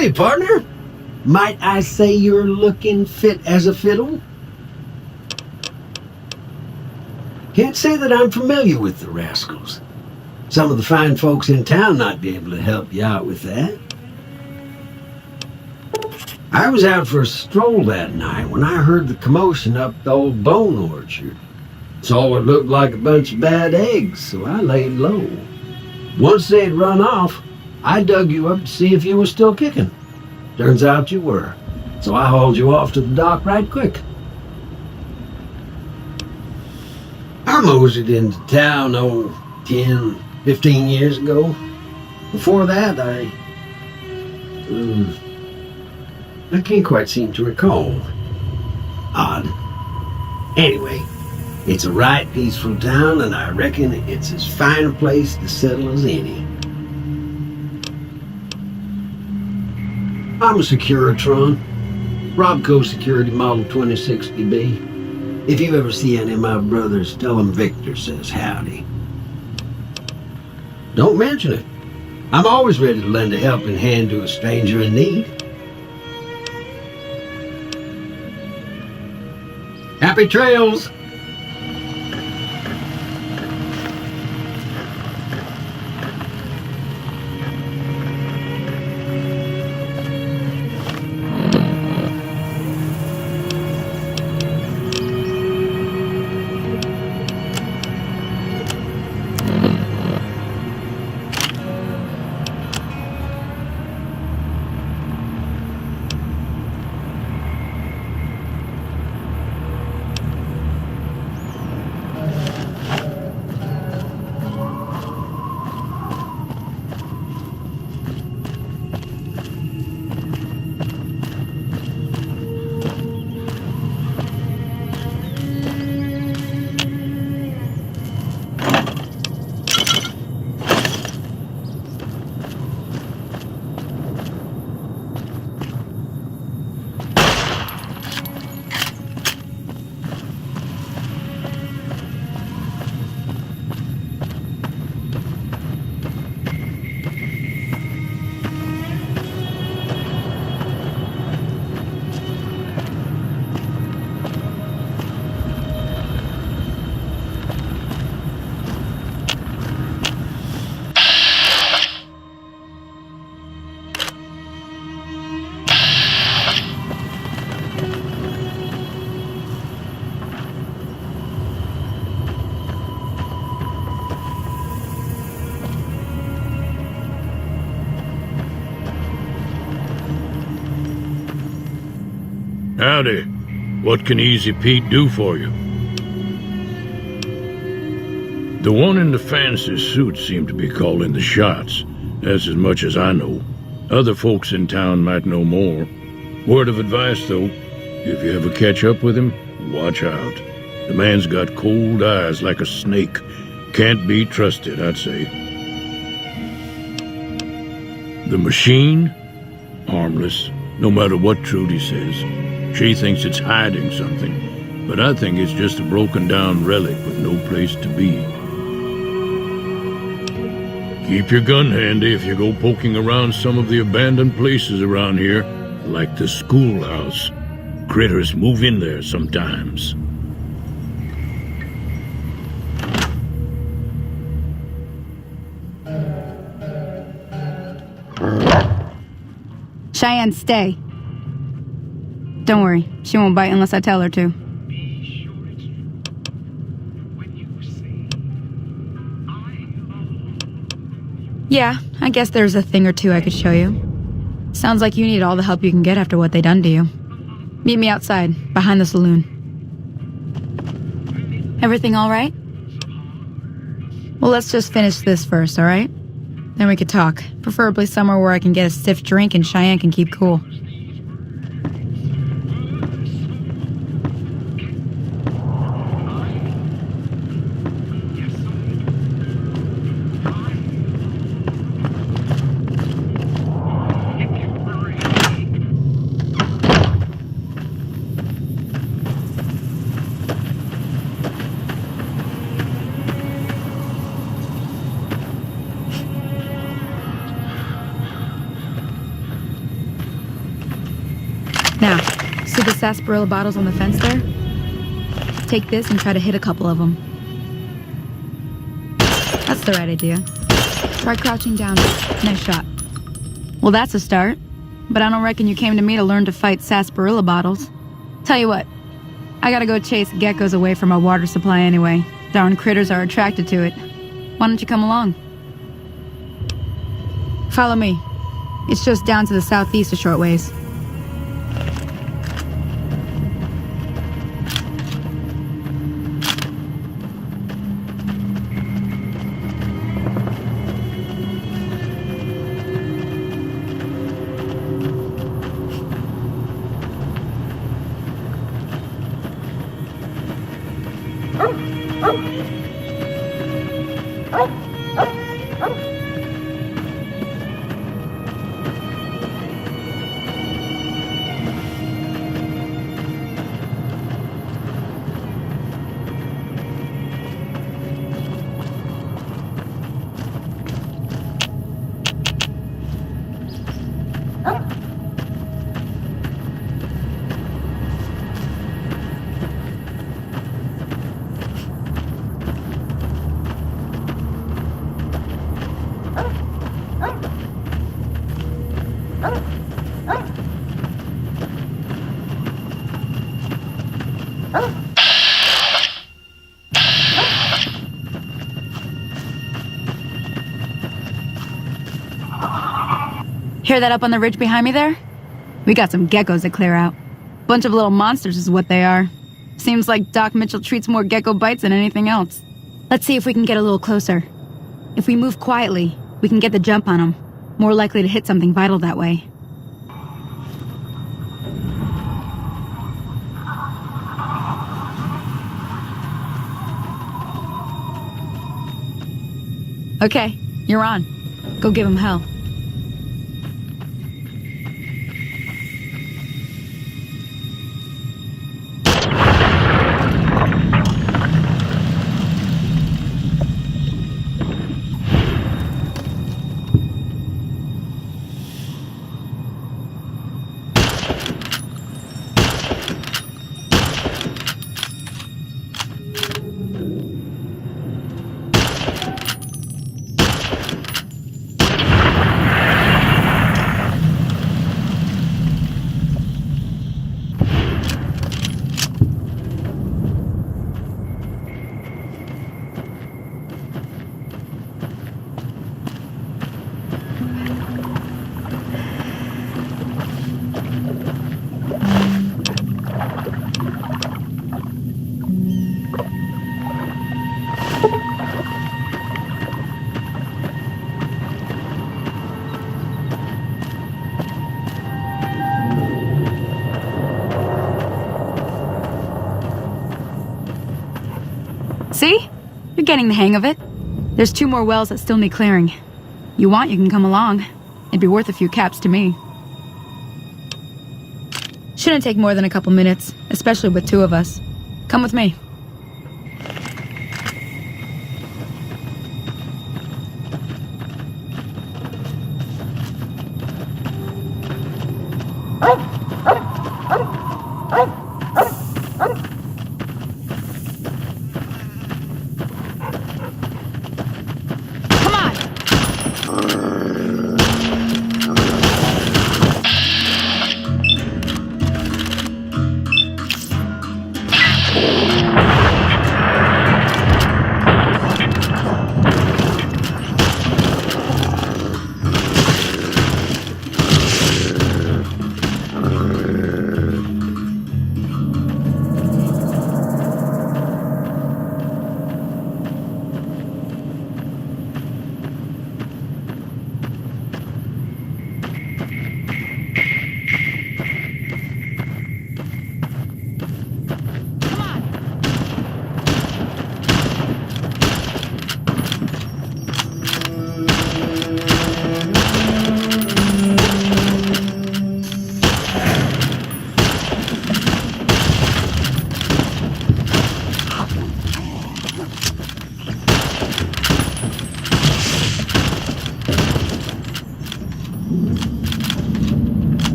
Howdy, partner. Might I say you're looking fit as a fiddle? Can't say that I'm familiar with the rascals. Some of the fine folks in town might be able to help you out with that. I was out for a stroll that night when I heard the commotion up the old bone orchard. Saw what looked like a bunch of bad eggs, so I laid low. Once they'd run off, I dug you up to see if you were still kicking. Turns out you were, so I hauled you off to the dock right quick. I moseyed into town, 10, 15 years ago. Before that, I can't quite seem to recall. Odd. Anyway, it's a right peaceful town, and I reckon it's as fine a place to settle as any. I'm a Securitron, Robco Security Model 2060B. If you ever see any of my brothers, tell them Victor says howdy. Don't mention it. I'm always ready to lend a helping hand to a stranger in need. Happy trails! Howdy. What can Easy Pete do for you? The one in the fancy suit seemed to be calling the shots. That's as much as I know. Other folks in town might know more. Word of advice, though, if you ever catch up with him, watch out. The man's got cold eyes like a snake. Can't be trusted, I'd say. The machine? Harmless, no matter what Trudy says. She thinks it's hiding something, but I think it's just a broken-down relic with no place to be. Keep your gun handy if you go poking around some of the abandoned places around here, like the schoolhouse. Critters move in there sometimes. Cheyenne, stay. Don't worry, she won't bite unless I tell her to. Yeah, I guess there's a thing or two I could show you. Sounds like you need all the help you can get after what they done to you. Meet me outside, behind the saloon. Everything all right? Well, let's just finish this first, all right? Then we could talk, preferably somewhere where I can get a stiff drink and Cheyenne can keep cool. See the sarsaparilla bottles on the fence there? Take this and try to hit a couple of them. That's the right idea. Try crouching down. Nice shot. Well, that's a start. But I don't reckon you came to me to learn to fight sarsaparilla bottles. Tell you what, I gotta go chase geckos away from our water supply anyway. Darn critters are attracted to it. Why don't you come along? Follow me. It's just down to the southeast a short ways. Hear that up on the ridge behind me there? We got some geckos to clear out. Bunch of little monsters is what they are. Seems like Doc Mitchell treats more gecko bites than anything else. Let's see if we can get a little closer. If we move quietly, we can get the jump on them. More likely to hit something vital that way. Okay, you're on. Go give him hell. See? You're getting the hang of it. There's 2 more wells that still need clearing. You want, you can come along. It'd be worth a few caps to me. Shouldn't take more than a couple minutes, especially with 2 of us. Come with me. Come on!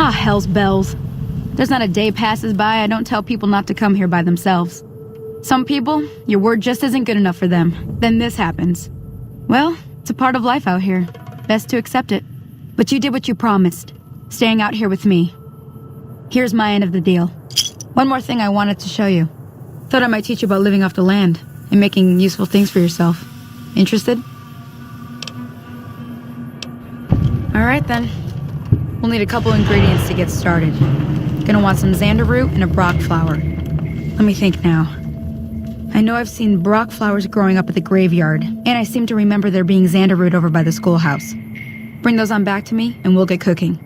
Ah, hell's bells. There's not a day passes by I don't tell people not to come here by themselves. Some people, your word just isn't good enough for them. Then this happens. Well, it's a part of life out here. Best to accept it. But you did what you promised, staying out here with me. Here's my end of the deal. One more thing I wanted to show you. Thought I might teach you about living off the land and making useful things for yourself. Interested? Alright then. We'll need a couple ingredients to get started. Gonna want some xander root and a brock flower. Let me think now. I know I've seen brock flowers growing up at the graveyard, and I seem to remember there being xander root over by the schoolhouse. Bring those on back to me, and we'll get cooking.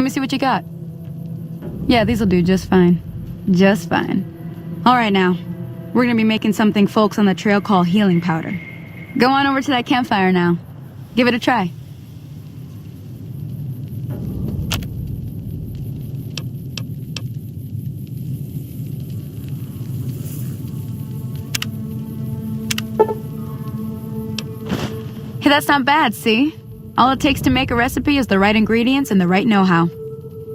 me see what you got. Yeah, these'll do just fine. Just fine. All right, now. We're gonna be making something folks on the trail call healing powder. Go on over to that campfire now. Give it a try. Hey, that's not bad, see? All it takes to make a recipe is the right ingredients and the right know-how.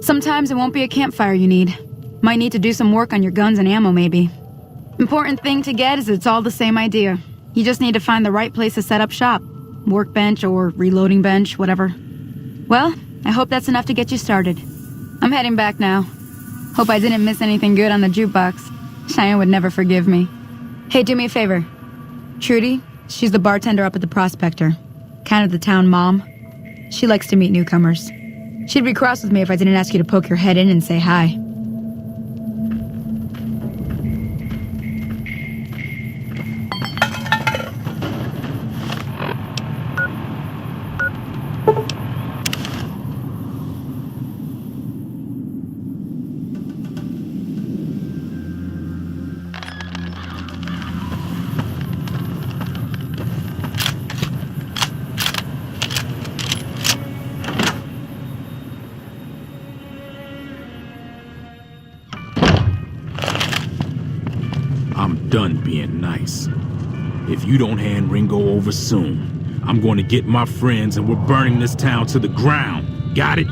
Sometimes it won't be a campfire you need. Might need to do some work on your guns and ammo, maybe. Important thing to get is it's all the same idea. You just need to find the right place to set up shop. Workbench or reloading bench, whatever. Well, I hope that's enough to get you started. I'm heading back now. Hope I didn't miss anything good on the jukebox. Cheyenne would never forgive me. Hey, do me a favor. Trudy, she's the bartender up at the Prospector. Kind of the town mom. She likes to meet newcomers. She'd be cross with me if I didn't ask you to poke your head in and say hi. I'm done being nice. If you don't hand Ringo over soon, I'm going to get my friends and we're burning this town to the ground. Got it?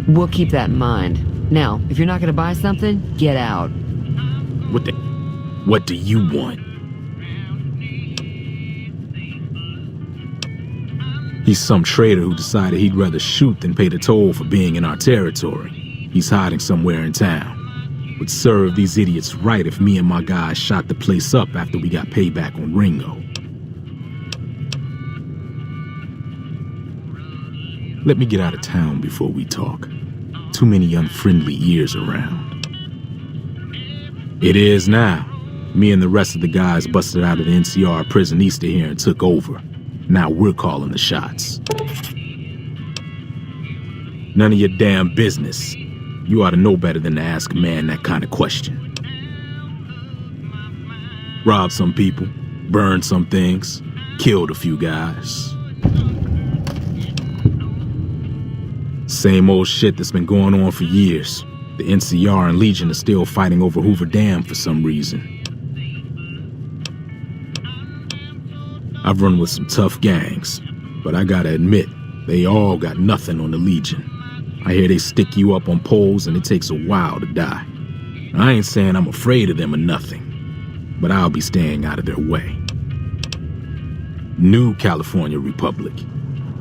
We'll keep that in mind. Now, if you're not going to buy something, get out. What do you want? He's some trader who decided he'd rather shoot than pay the toll for being in our territory. He's hiding somewhere in town. Would serve these idiots right if me and my guys shot the place up after we got payback on Ringo. Let me get out of town before we talk. Too many unfriendly ears around. It is now. Me and the rest of the guys busted out of the NCR prisonista here and took over. Now we're calling the shots. None of your damn business. You ought to know better than to ask a man that kind of question. Robbed some people, burned some things, killed a few guys. Same old shit that's been going on for years. The NCR and Legion are still fighting over Hoover Dam for some reason. I've run with some tough gangs, but I gotta admit, they all got nothing on the Legion. I hear they stick you up on poles and it takes a while to die. I ain't saying I'm afraid of them or nothing, but I'll be staying out of their way. New California Republic.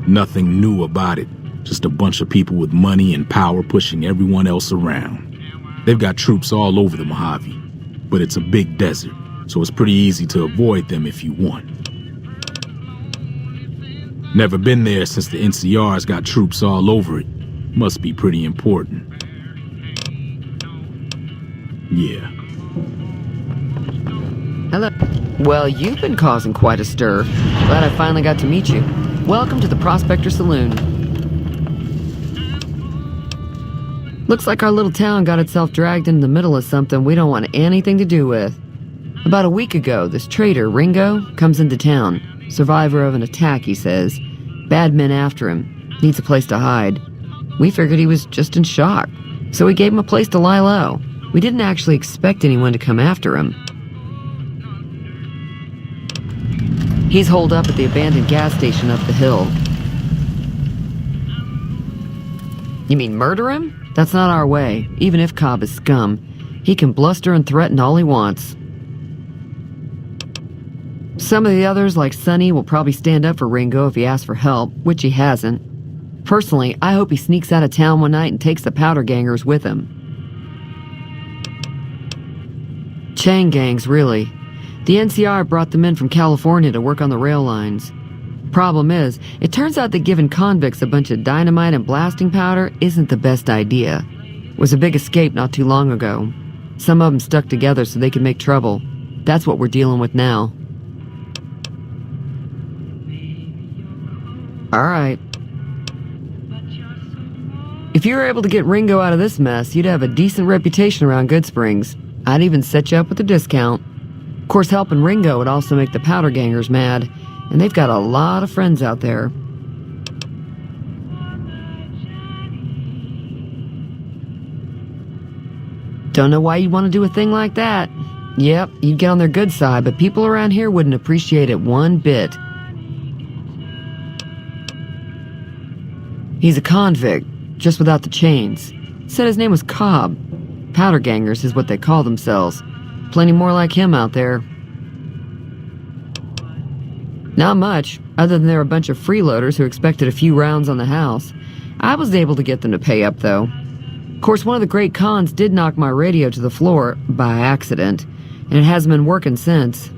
Nothing new about it. Just a bunch of people with money and power pushing everyone else around. They've got troops all over the Mojave, but it's a big desert, so it's pretty easy to avoid them if you want. Never been there since the NCR's got troops all over it. Must be pretty important. Yeah. Hello. Well, you've been causing quite a stir. Glad I finally got to meet you. Welcome to the Prospector Saloon. Looks like our little town got itself dragged into the middle of something we don't want anything to do with. About a week ago, this trader, Ringo, comes into town. Survivor of an attack, he says. Bad men after him. Needs a place to hide. We figured he was just in shock, so we gave him a place to lie low. We didn't actually expect anyone to come after him. He's holed up at the abandoned gas station up the hill. You mean murder him? That's not our way, even if Cobb is scum. He can bluster and threaten all he wants. Some of the others, like Sonny, will probably stand up for Ringo if he asks for help, which he hasn't. Personally, I hope he sneaks out of town one night and takes the powder gangers with him. Chain gangs, really. The NCR brought them in from California to work on the rail lines. Problem is, it turns out that giving convicts a bunch of dynamite and blasting powder isn't the best idea. It was a big escape not too long ago. Some of them stuck together so they could make trouble. That's what we're dealing with now. All right. If you were able to get Ringo out of this mess, you'd have a decent reputation around Goodsprings. I'd even set you up with a discount. Of course, helping Ringo would also make the powder gangers mad, and they've got a lot of friends out there. Don't know why you'd want to do a thing like that. Yep, you'd get on their good side, but people around here wouldn't appreciate it one bit. He's a convict, just without the chains. Said his name was Cobb. Powder gangers is what they call themselves. Plenty more like him out there. Not much, other than they're a bunch of freeloaders who expected a few rounds on the house. I was able to get them to pay up, though. Of course, one of the great cons did knock my radio to the floor, by accident, and it hasn't been working since.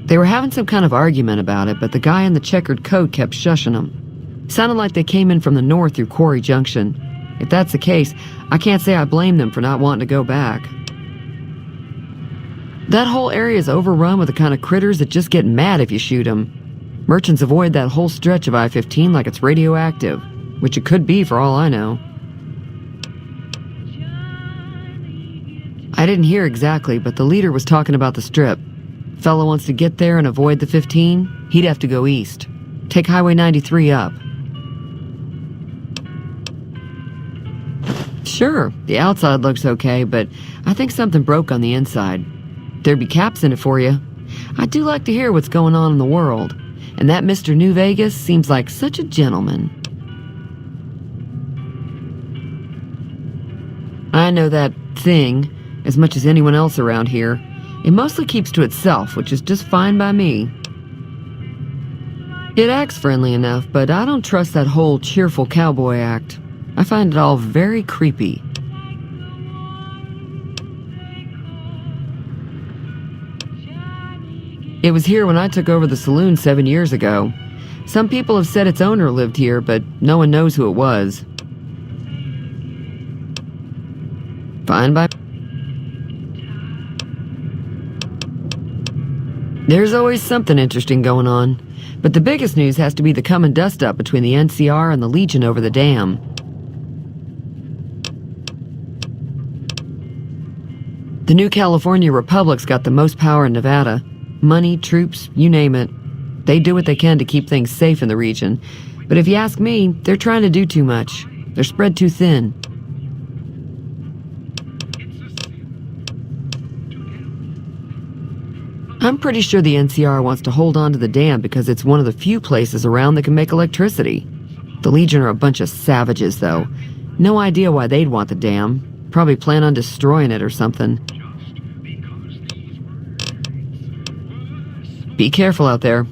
They were having some kind of argument about it, but the guy in the checkered coat kept shushing them. Sounded like they came in from the north through Quarry Junction. If that's the case, I can't say I blame them for not wanting to go back. That whole area is overrun with the kind of critters that just get mad if you shoot them. Merchants avoid that whole stretch of I-15 like it's radioactive, which it could be for all I know. I didn't hear exactly, but the leader was talking about the strip. Fellow wants to get there and avoid the 15, he'd have to go east. Take Highway 93 up. Sure, the outside looks okay, but I think something broke on the inside. There'd be caps in it for you. I do like to hear what's going on in the world, and that Mr. New Vegas seems like such a gentleman. I know that thing as much as anyone else around here. It mostly keeps to itself, which is just fine by me. It acts friendly enough, but I don't trust that whole cheerful cowboy act. I find it all very creepy. It was here when I took over the saloon 7 years ago. Some people have said its owner lived here, but no one knows who it was. Fine by... There's always something interesting going on, but the biggest news has to be the coming dust-up between the NCR and the Legion over the dam. The new California Republic's got the most power in Nevada. Money, troops, you name it. They do what they can to keep things safe in the region, but if you ask me, they're trying to do too much. They're spread too thin. I'm pretty sure the NCR wants to hold on to the dam because it's one of the few places around that can make electricity. The Legion are a bunch of savages, though. No idea why they'd want the dam. Probably plan on destroying it or something. Be careful out there.